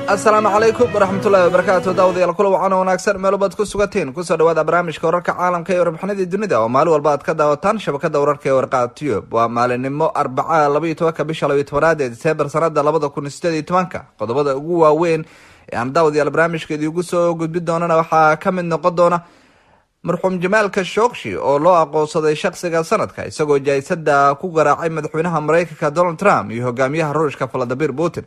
asalaamu calaykum waraxmatullahi wabarakaatu. daawadayaal kula wacan wanaagsan meel baad ku sugateen kusoo dhawaada barnaamijka wararka caalamka iyo warbixinadii dunida oo maalin walba aad ka daawataan shabakada wararka ee warqaha tube. waa maalinimo arbaca 12 bisha 12 ee Diseembar sanada 2018. qodobada ugu waaweyn ee aan daawadayaal barnaamijkeedii ugu soo gudbin doonana waxaa ka mid noqon doona marxuum Jamal Khashoggi oo loo aqoonsaday shakhsiga sanadka isagoo jaysada ku garaacay madaxweynaha Mareykanka Donald Trump iyo hogaamiyaha Ruushka Vladimir Putin.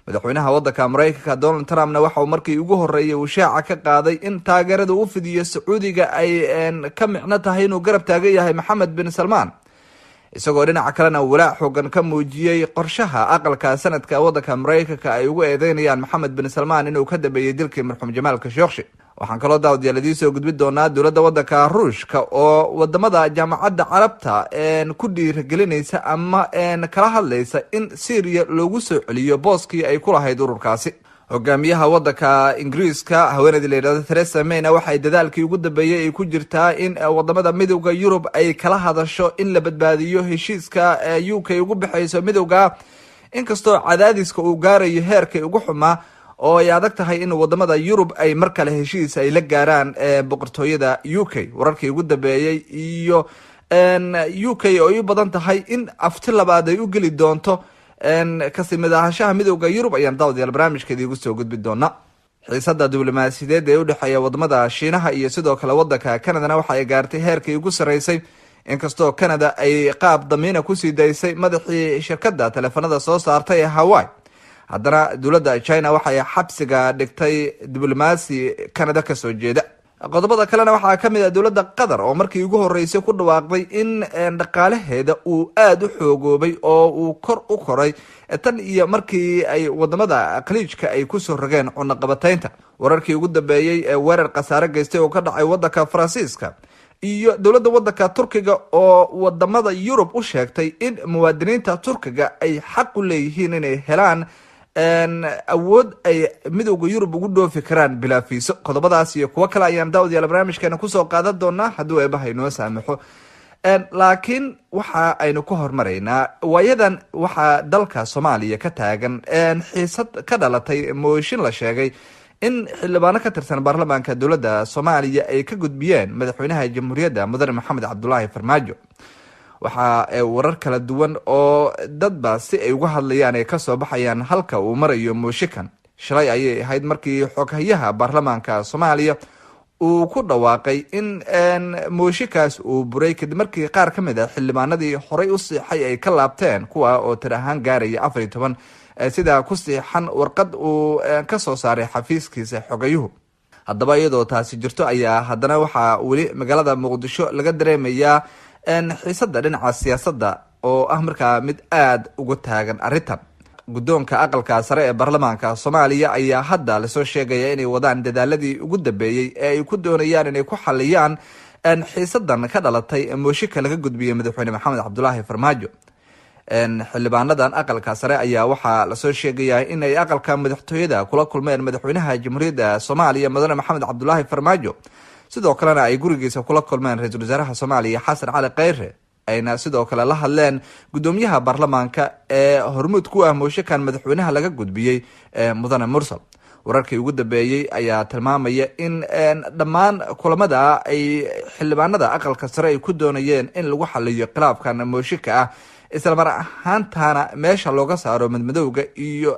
madaxweynaha waddanka Mareykanka Donald Trumpna waxa uu markii ugu horeeyay uu shaaca ka qaaday in taageerada uu fidiyo Sacuudiga ay ka micno tahay inuu garab taagan yahay Mohammed bin Salman, isagoo dhinaca kalena walaac xooggan ka muujiyay qorshaha aqalka sanadka waddanka Mareykanka ay ugu eedeynayaan Mohammed bin Salman inuu ka dambeeyay dilkii marxuum Jamal Khashoggi. waxaan kaloo daawadayaal soo gudbin doonaa dowladda waddanka Ruushka oo wadamada jaamacadda Carabta ku dhiirigelinaysa ama kala hadlaysa in Syria loogu soo celiyo booskii ay ku lahayd ururkaasi. hogaamiyaha waddanka Ingiriiska haweeneyda la yiraahdo Theresa May waxay dadaalkii ugu dambeeyay ay ku jirtaa in wadamada midowga Yurub ay kala hadasho in la badbaadiyo heshiiska UK ugu bixayso midowga, inkastoo cadaadiska uu gaarayo heerkii ugu xumaa oo ay adag tahay in wadamada Yurub ay mar kale heshiis ay la gaaraan boqortooyada UK. wararkii ugu dambeeyay iyo UK oo ay badan tahay in afti labaad ay u geli doonto kasimid ahaanshaha midowga Yurub ayaan daawadayaal barnaamijkeedii ugu soo gudbin doonaa. xiisada diblomaasiyadeed ee u dhexeeya wadamada Shiinaha iyo sidoo kale waddanka Canada waxa ay gaartay heerkii ugu sareysay, inkastoo Canada ay qaab damiina ku sii daysay madaxii shirkadda telefoonada soo saartay ee Hawaii. haddana dowladda China waxay xabsiga dhigtay diblomaasi Canada ka soo jeeda. qodobada kalena waxaa ka mid ah dowladda Qatar oo markii ugu horeysay ku dhawaaqday in dhaqaalaheeda uu aad u xoogoobay oo uu kor u koray tan iyo markii ay wadamada khaliijka ay ku soo rogeen cunaqabataynta. wararkii ugu dambeeyay ee weerar khasaare geystay oo ka dhacay waddanka Faransiiska iyo dowladda waddanka Turkiga oo wadamada Yurub u sheegtay in muwaadiniinta Turkiga ay xaq u leeyihiin inay helaan awood ay midowga Yurub ugu dhoofi karaan bilaa fiiso. qodobadaas iyo kuwo kale ayaan daawadayaal barnaamijkeena kusoo qaadan doonaa hadduu eebaha inoo saamaxo. laakiin waxa aynu ku hormaraynaa waayadan waxaa dalka Soomaaliya ka taagan xiisad ka dhalatay mooshin la sheegay in xildhibaano ka tirsan baarlamaanka dowladda Soomaaliya ay ka gudbiyeen madaxweynaha jamhuuriyadda mudane Maxamed Cabdullaahi Farmaajo. waxa warar kala duwan oo dadba si ay uga hadlayaan ay kasoo baxayaan halka uu marayo mooshikan. shalay ayay ahayd markii xoghayaha baarlamaanka Soomaaliya uu ku dhawaaqay in mooshikaas uu buray kadib markii qaar ka mid ah xildhibaanadii horey u siixay ay ka laabteen, kuwa oo tir ahaan gaaraya 14 sida ku siixan warqad uu ka soo saaray xafiiskiisa xogayuhu. haddaba iyadoo taasi jirto ayaa haddana waxaa weli magaalada Muqdisho laga dareemayaa xiisada dhinaca siyaasadda oo ah markaa mid aad uga taagan arrintan. guddoonka aqalka sare ee baarlamaanka Soomaaliya ayaa hadda lasoo sheegaya inay wadaan dadaaladii ugu dambeeyay ee ay ku doonayaan inay ku xaliyaan xiisadan ka dhalatay mooshika laga gudbiyay madaxweyne Maxamed Cabdullaahi Farmaajo. xildhibaanadan aqalka sare ayaa waxaa lasoo sheegayaa in ay aqalka madaxtooyada kula kulmeen madaxweynaha jamhuuriyadda Soomaaliya mudane Maxamed Cabdullaahi Farmaajo, sidoo kalena ay gurigiisa kula kulmeen ra-iisul wasaaraha Soomaaliya Xasan Cali Kheyre, ayna sidoo kale la hadleen gudoomiyaha baarlamaanka ee hormuud ku ah mooshikan madaxweynaha laga gudbiyey mudane Mursal. wararkii ugu dambeeyay ayaa tilmaamaya in dhammaan kulamada ay xildhibaanada aqalka sare ay ku doonayeen in lagu xaliyo khilaafkan mooshika ah, isla mar ahaantana meesha looga saaro madmadowga iyo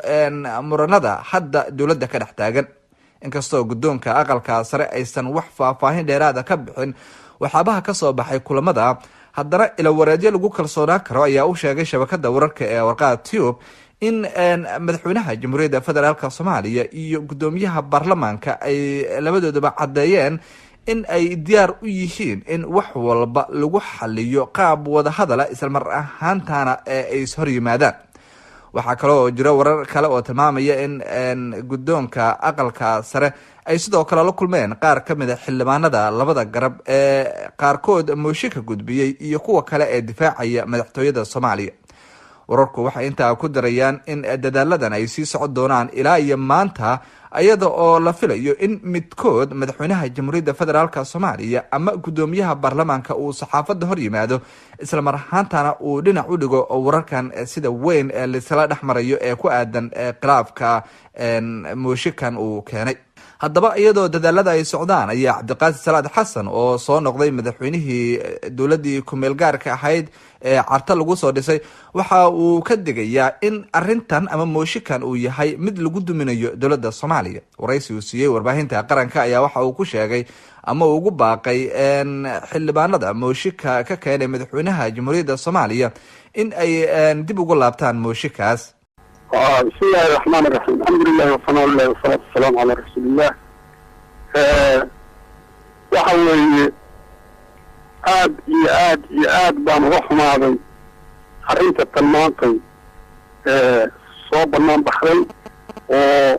muranada hadda dowladda ka dhex taagan. inkastoo guddoonka aqalka sare aysan wax faahfaahin dheeraada ka bixin waxyaabaha ka soo baxay kulamada, haddana ila wareedyo lagu kalsoonaan karo ayaa u sheegay shabakada wararka ee warqaha Tube in madaxweynaha jamhuuriyadda federaalka Soomaaliya iyo gudoomiyaha baarlamaanka ay labadoodaba cadeeyeen in ay diyaar u yihiin in wax walba lagu xaliyo qaab wada hadal isla mar ahaantana ay is hor yimaadaan. waxaa kaloo jira warar kale oo tilmaamaya in guddoonka aqalka sare ay sidoo kale la kulmeen qaar ka mid ah xildhibaanada labada garab ee qaarkood mooshika gudbiyey iyo kuwa kale ee difaacaya madaxtooyada Soomaaliya. wararku waxay intaa ku darayaan in dadaaladan ay sii socon doonaan ilaa iyo maanta, iyada oo la filayo in midkood madaxweynaha jamhuuriyadda federaalk soomaaliya ama gudoomiyaha baarlamaanka uu saxaafadda hor yimaado, isla mar ahaantana uu dhinac u dhigo wararkan sida weyn laisla dhex marayo ee ku aadan khilaafka mooshikan uu keenay. haddaba iyadoo dadaalada ay socdaan ayaa cabdiqaadir salaad xasan oo soo noqday madaxweynihii dowladii kumeel gaarka ahayd ee carta lagu soo dhisay, waxa uu ka digayaa in arintan ama mooshikan uu yahay mid lagu duminayo dowladda soomaaliya. waraysi uu siiyey warbaahinta qaranka ayaa waxa uu ku sheegay ama uu ugu baaqay xildhibaanada mooshika ka keenay madaxweynaha jamhuuriyadda soomaaliya in ay dib ugu laabtaan mooshikaas. بسم الله الرحمن الرحيم. الحمد لله وصلى الله والصلاة والسلام على رسول الله. وحوي aad baan uga xumaaday arrinta talmaantay soo banaan baxday oo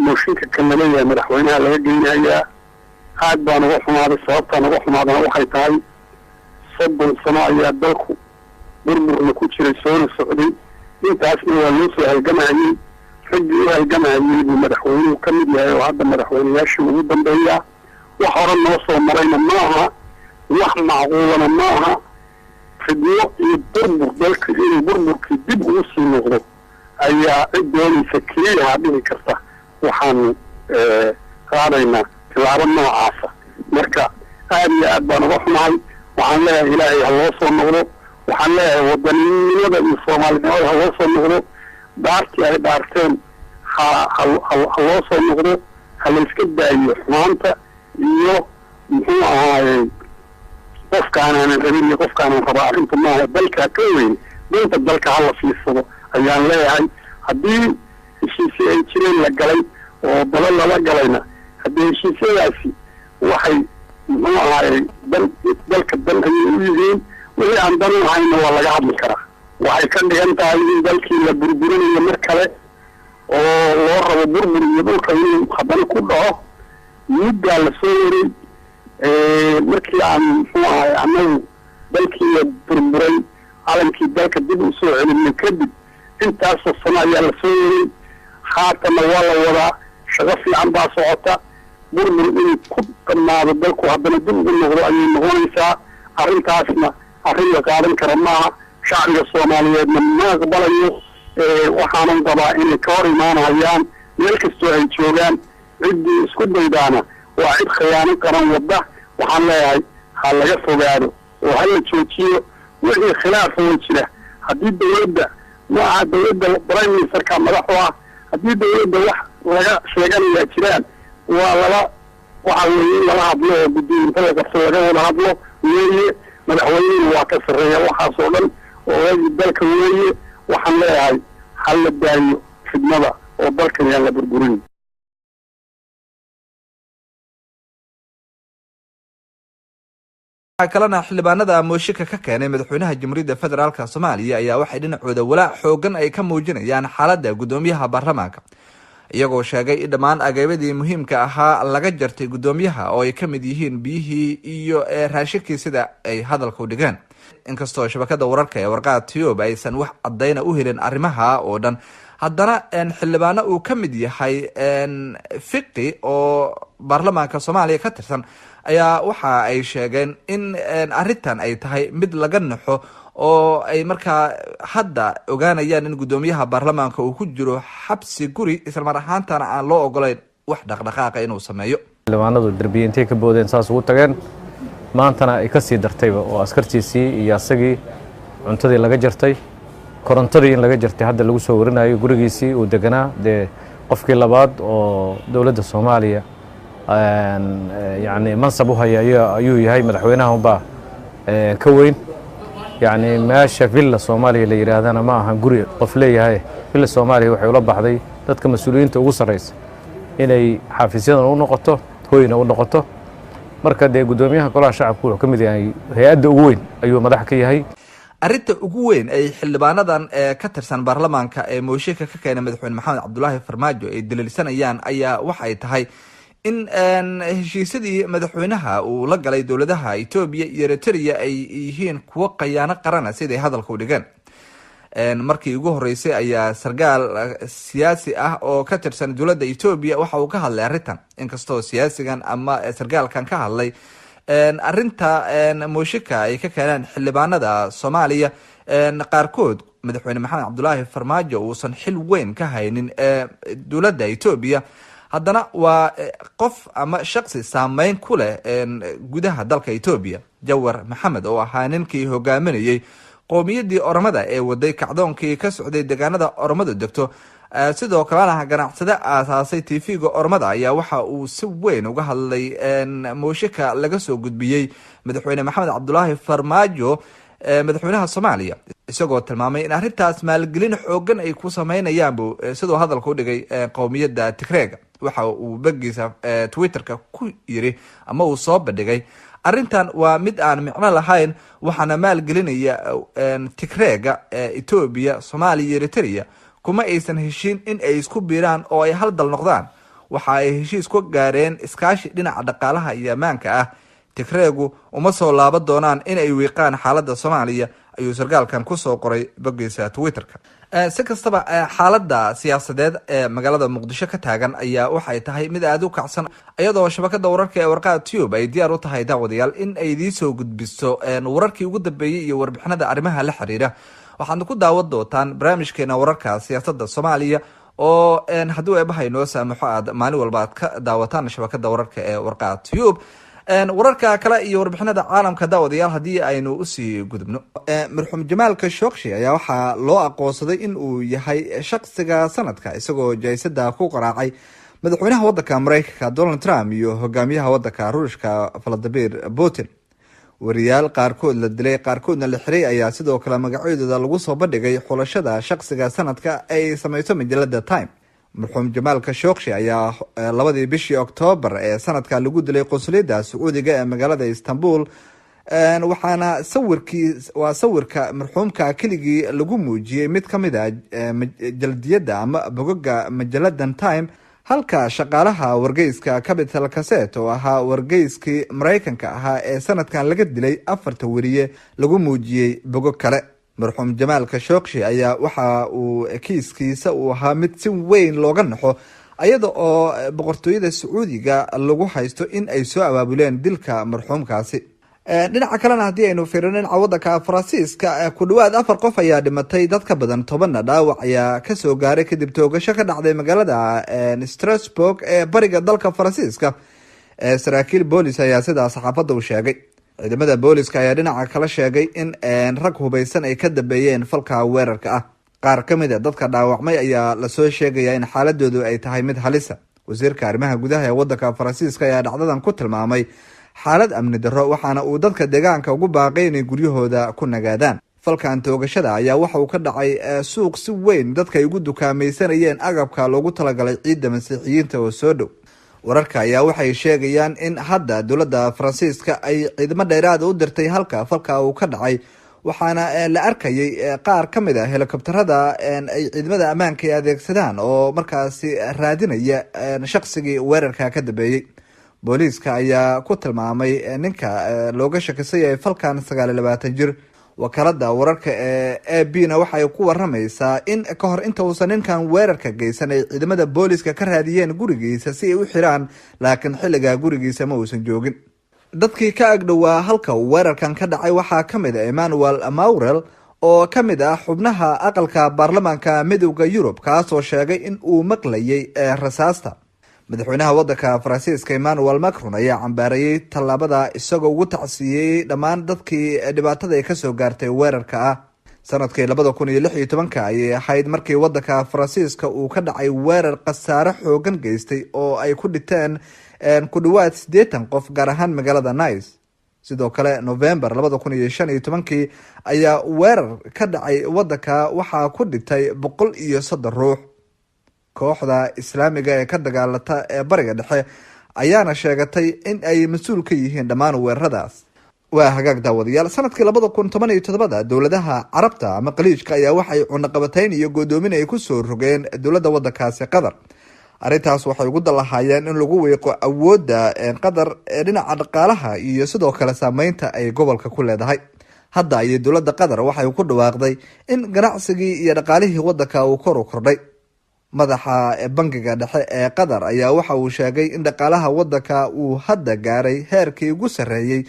mooshinka kan laleeyahay madaxweynaha laga geynayaa. aad baan uga xumaaday. sababtaan uga xumaadana waxay tahay 30 sano ayaa dalku burburna ku jiray, soona socday. intaasna waa loo soo halgamayay. raggii u halgamayay buu madaxweynuhu ka mid yahay oo hadda madaxweynayaashii ugu dambeeya. wax hore noo soo marayna maaha, wax macquulana maaha. fidyo iyo burbur dalka inuu burburkii dib ugu sii noqdo ayaa cid doonaysa keliyaha dhihi karta waxaanu qaadaynaa tilaabo noocaasa. marka aad iyo aad baan uga xumahay. waxaan leeyahay ilaahay ha loo soo noqdo. waxaan leeyahay wadaninimada iyo soomaalinimada ha loo soo noqdo. daartii ay dhaarteen ha loo soo noqdo. ha layska daayo xumaanta iyo muxuu ahaayey qofkaanaanan rabin iyo qofkaanaan rabaa. arrinta maaha dalkaa ka weyn. danta dalka hala fiirsado ayaan leeyahay. haddii heshiisyo ay jireen la galay oo dalo lala galayna, haddii heshiisyadaasi waxay muxuu ahaayey dalka dan ayay u yihiin. wixii aan dan u ahayna waa laga hadli karaa. waxay ka dhigan tahay in dalkii la burburinayo mar kale oo loo rabo burbur iyo dhulka inuu haddana ku dhaco. muddaa la soo waray markii aan muxuu ahay annagu dalkii la burburay, calankii dalka dib u soo celinay kadib intaasoo sano ayaa la soo waray. haatana waa la wadaa. shaqo fiican baa socota. burbur inuu ku dhammaado dalku haddana dib ugu noqdo ayay noqonaysaa. arrintaasna arrin la qaadan kara maaha. shacbiga soomaaliyeedna ma aqbalayo. waxaanan qabaa inay ka hor imaanayaan meel kastoo ay joogaan. ciddii isku daydaana waa cid khiyaano qaran wadda. waxaan leeyahay ha laga fogaado oo ha la joojiyo wixii khilaafa way jira. haddii dawladda maaha dawladda prime ministerka madaxu ah, haddii dawladda wax laga sheeganayaa jiraan, waa waxa weeye in lala hadlo oo guddiinta la qabto laga wada hadlo weeye. madaxweynuhu waa ka sarreeya waxaasoo dhan oo waagii dalka weeye. waxaan leeyahay ha la daayo fidnada oo dalkan yaan la burburin. kalena xildhibaanada mooshika ka keenay madaxweynaha jamhuuriyadda federaalk soomaaliya ayaa waxay dhinacooda walaac xoogan ay ka muujinayaan xaaladda gudoomiyaha baarlamaanka, iyagoo sheegay in dhammaan agaabadii muhiimka ahaa laga jartay gudoomiyaha oo ay kamid yihiin biyihii iyo raashinkii sida ay hadalka u dhigeen. inkastoo shabakada wararka ee warqaad tiyoob aysan wax cadayna u helin arrimaha oo dhan, haddana xildhibaano uu ka mid yahay fiqi oo baarlamaanka soomaaliya ka tirsan ayaa waxa ay sheegeen in arrintan ay tahay mid laga naxo oo ay markaa hadda ogaanayaan in gudoomiyaha baarlamaanka uu ku jiro xabsi guri, isla mar ahaantana aan loo ogolayn wax dhaqdhaqaaqa inuu sameeyo. xildhibaanadu darbiyintay ka boodeen saas ugu tageen, maantana ay ka sii dartayba oo askartiisii iyo asagii cuntadii laga jartay, korontadii in laga jartay hadda lagu soo warinayo gurigiisii uu deganaa. dee qofkii labaad oo dowladda soomaaliya yani mansab u haya ayuu yahay. madaxweynaha unbaa ka weyn. yani meesha villa soomaaliya la yidhaahdana ma ahan guri qof leeyahay. villa soomaaliya waxay ula baxday dadka mas-uuliyiinta ugu sarraysa inay xafiisyadan u noqoto, hoyna u noqoto. marka dee gudoomiyaha golaha shacabku wuxuu ka mid yahay hay-adda ugu weyn ayuu madax ka yahay. arrinta ugu weyn ay xildhibaanadan ka tirsan baarlamaanka ee mooshika ka keenay madaxweyne maxamed cabdulaahi farmaajo ay daliilsanayaan ayaa waxay tahay in heshiisyadii madaxweynaha uu la galay dowladaha Ethiopia iyo Eritrea ay yihiin kuwo qayaano qarana siday hadalka u dhigeen. markii ugu horeysay ayaa sargaal siyaasi ah oo ka tirsan dowladda Ethiopia waxa uu ka hadlay arrintan, inkastoo siyaasigan ama sargaalkan ka hadlay arrinta mooshika ay ka keeneen xildhibaanada Soomaaliya qaarkood madaxweyne maxamed cabdulaahi farmaajo uusan xil weyn ka haynin dowladda Ethiopia, haddana waa qof ama shakhsi saameyn ku leh gudaha dalka Ethiopia. Jawar Maxamed oo ahaa ninkii hogaaminayay qoomiyadii Oromada ee waday kacdoonkii ka socday deegaanada Oromadu degto, sidoo kalena ganacsade aasaasay TV-ga Oromada, ayaa waxa uu si weyn uga hadlay mooshika laga soo gudbiyey madaxweyne maxamed cabdulaahi farmaajo madaxweynaha Soomaaliya, isagoo tilmaamay in arrintaas maalgelin xoogan ay ku sameynayaan sidoo hadalka u dhigay qoomiyadda Tigreega. waxa uu bagiisa Twitterka ku yiri ama uu soo bandhigay arrintan waa mid aan micno lahayn, waxaana maalgelinaya Tigreega Ethiopia, Soomaaliya iyo Eritrea kuma aysan heshiin in ay isku biiraan oo ay hal dal noqdaan. waxa ay heshiis ku gaareen iskaashi dhinaca dhaqaalaha iyo ammaanka ah. Tigreegu uma soo laaban doonaan in ay wiiqaan xaaladda Soomaaliya, ayuu sargaalkan ku soo qoray bagiisa Twitterka. si kastaba xaaladda siyaasadeed ee magaalada Muqdisho ka taagan ayaa waxay tahay mid aad u kacsan, iyadoo shabakada wararka ee warqaha Tube ay diyaar u tahay daawadayaal in ay idin soo gudbiso wararkii ugu dambeeyay iyo warbixinada arrimaha la xiriira. waxaad ku daawan doontaan barnaamijkeena wararka siyaasadda Soomaaliya oo haddii eebahay noo saamaxo aad maalin walba aad ka daawataan shabakada wararka ee warqaha Tube. wararka kale iyo warbixinada caalamka daawadayaal haddii aynu usii gudubno, marxuum Jamaal Khashoggi ayaa waxaa loo aqoonsaday in uu yahay shakhsiga sanadka, isagoo jaysada ku qaraacay madaxweynaha wadanka Mareykanka Donald Trump iyo hogaamiyaha wadanka Ruushka Vladimir Putin. wariyaal qaarkood la dilay qaarkoodna la xiray ayaa sidoo kale magacyadooda lagu soo bandhigay xulashada shakhsiga sanadka ay samayso majalada Time. marxuum Jamaal Khashoggi ayaa 2 bishii Oktoobar ee sanadka lagu dilay qunsuliyadda Sacuudiga ee magaalada Istanbul, waxaana sawirka marxuumka keligii lagu muujiyay mid kamid ah jaldiyada ama bogoga majaladan Time, halka shaqaalaha wargeyska Capital Gazette oo ahaa wargeyskii Mareykanka ahaa ee sanadkan laga dilay 4 wariye lagu muujiyay bogog kale. marxuum Jamaal Khashoggi ayaa waxa uu kiiskiisa uu ahaa mid si weyn looga naxo, iyada oo boqortooyada Sacuudiga lagu haysto in ay soo abaabuleen dilka marxuumkaasi. dhinaca kalena haddii aynu fiirino wadanka Faransiiska, ku dhawaad 4 qof ayaa dhimatay, dad ka badan 10 dhaawac ayaa ka soo gaaray kadib toogasho ka dhacday magaalada Strasbourg ee bariga dalka Faransiiska. saraakiil boolis ayaa sidaas saxaafadda u sheegay. ciidamada booliska ayaa dhinaca kala sheegay in rag hubeysan ay ka dambeeyeen falka weerarka ah. qaar ka mid ah dadka dhaawacmay ayaa lasoo sheegaya in xaaladoodu ay tahay mid halisa. wasiirka arrimaha gudaha ee wadanka Faransiiska ayaa dhacdadan ku tilmaamay xaalad amni darro, waxaana uu dadka deegaanka ugu baaqay inay guryahooda ku nagaadaan. falkan toogashada ayaa waxa uu ka dhacay suuq si weyn dadka ay ugu dukaamaysanayeen agabka loogu talagalay ciidda masiixiyiinta oo soo dhow. wararka ayaa waxay sheegayaan in hadda dowladda Faransiiska ay ciidamo dheeraad u dirtay halka falka uu ka dhacay, waxaana la arkayay qaar ka mid ah helikobtarada ay ciidamada ammaanka ay adeegsadaan oo markaasi raadinaya shakhsigii weerarka ka dambeeyay. booliiska ayaa ku tilmaamay ninka looga shakisay ee falkan 29 jir. wakaalada wararka ee AB-na waxay ku waramaysaa in ka hor inta uusan ninkan weerarka geysan ay ciidamada booliiska ka raadiyeen gurigiisa si ay u xiraan, laakiin xilliga gurigiisa ma uusan joogin. dadkii ka agdhowaa halka weerarkan ka dhacay waxaa ka mid ah Emmanuel Maurel oo ka mid ah xubnaha aqalka baarlamaanka midowga Yurub, kaasoo sheegay in uu maqlayay rasaasta. madaxweynaha wadanka Faransiiska Emmanuel Macron ayaa cambaarayay tallaabada, isagoo ugu tacsiyay dhammaan dadkii dhibaatada ay ka soo gaartay weerarka ah. sanadkii 2016 ayay ahayd markii wadanka Faransiiska uu ka dhacay weerar khasaare xoogan geystay oo ay ku dhinteen ku dhawaad 80 qof, gaar ahaan magaalada Nice. sidoo kale November 2015 ayaa weerar ka dhacay wadanka waxaa ku dhintay 103 ruux. kooxda islaamiga ee ka dagaalata ee bariga dhexe ayaana sheegatay in ay mas-uul ka yihiin dhammaan weeraradaas. waa hagaag daawadayaal, sanadkii 2017 dowladaha carabta ama khaliijka ayaa waxay cunaqabatayn iyo godoomin ay ku soo rogeen dowladda wadankaasi Qatar. arrintaas waxay ugu dalahaayeen in lagu weeqo awoodda Qatar ee dhinaca dhaqaalaha iyo sidoo kale saameynta ay gobolka ku leedahay. hadda ayay dowladda qatar waxay ku dhawaaqday in ganacsigii iyo dhaqaalihii wadanka uu kor u kordhay. madaxa bangiga dhexe ee qatar ayaa waxa uu sheegay in dhaqaalaha wadanka uu hadda gaaray heerkii ugu sarreeyey,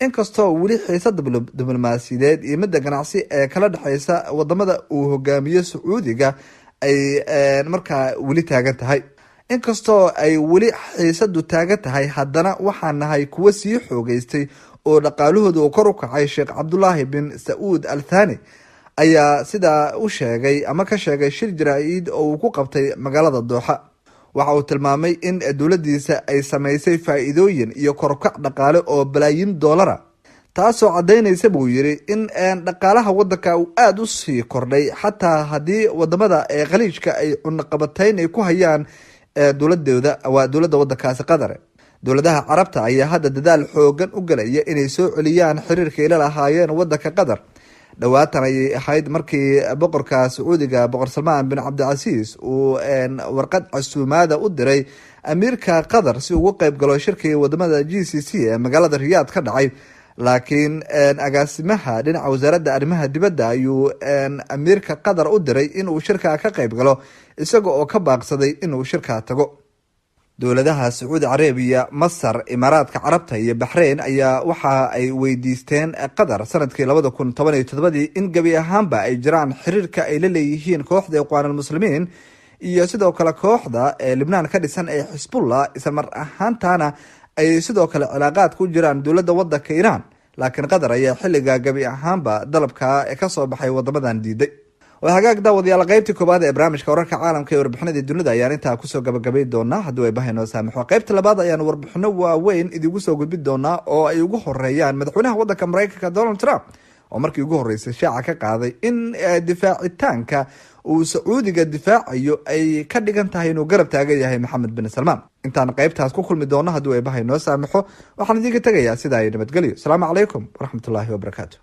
inkastoo weli xiisada diblomaasiyadeed iyo midda ganacsi ee kala dhexeysa wadamada uu hogaamiyo Sacuudiga ay markaa weli taagan tahay. inkastoo ay weli xiisadu taagan tahay, haddana waxaa nahay kuwa sii xoogeystay oo dhaqaalahooda uu kor u kacay. Sheekh Cabdullaahi bin Sacuud Al Thani ayaa sidaa u sheegay ama ka sheegay shir jaraa-id oo uu ku qabtay magaalada Dooxa. waxa uu tilmaamay in dowladiisa ay sameysay faa-iidooyin iyo korkac dhaqaale oo balaayin doolara, taasoo cadaynaysa buu yiri in dhaqaalaha wadanka uu aada u sii kordhay, xataa haddii wadamada ee khaliijka ay cunaqabatayn ay ku hayaan dowladooda waa dowladda wadankaasi qatar. dowladaha carabta ayaa hadda dadaal xoogan u galaya inay soo celiyaan xiriirka ila lahaayeen wadanka qatar. dhawaatan ayay ahayd markii boqorka Sacuudiga boqor Salmaan bin Cabdilcasiis uu warqad casuumaada u diray amiirka qatar si ugu qayb galo shirkii wadamada GCC ee magaalada Riyaad ka dhacay, laakiin agaasimaha dhinaca wasaaradda arrimaha dibadda ayuu amiirka qatar u diray inuu shirka ka qayb galo, isaga oo ka baaqsaday inuu shirka tago. dowladaha Sacuudi Carabiya, Masar, Imaaraadka Carabta iyo Bahrain ayaa waxa ay weydiisteen qatar sanadkii 2017 in gabi ahaanba ay jiraan xiriirka ay la leeyihiin kooxda Ikhwaanul Muslimiin iyo sidoo kale kooxda Lebanon ka dhisan ee Xisbullah, isla mar ahaantaana ay sidoo kale cilaaqaad ku jiraan dowladda wadanka Iran. laakiin qatar ayaa xilliga gabi ahaanba dalabka ka soo baxay wadamadan diiday. waa hagaag daawadayaal, qaybtii koobaad ee barnaamijka wararka caalamka iyo warbixinada dunida ayaan intaa kusoo gabagabay doonaa haddii ay bahay noo saamaxo. qaybta labaad ayaan warbixino waaweyn idigu soo gudbin doonaa oo ay ugu horeeyaan madaxweynaha wadanka Mareykanka Donald Trump oo markii ugu horeysay shaaca ka qaaday in difaacitaanka uu Sacuudiga difaacayo ay ka dhigan tahay inuu garab taagan yahay Maxamed bin Salmaan. intaan qaybtaas ku kulmi doono haddii ay bahay noo saamaxo, waxaan idinka tegayaa sidaa ay nabadgelyo. asalaamu calaykum waraxmatullaahi wabarakaatu.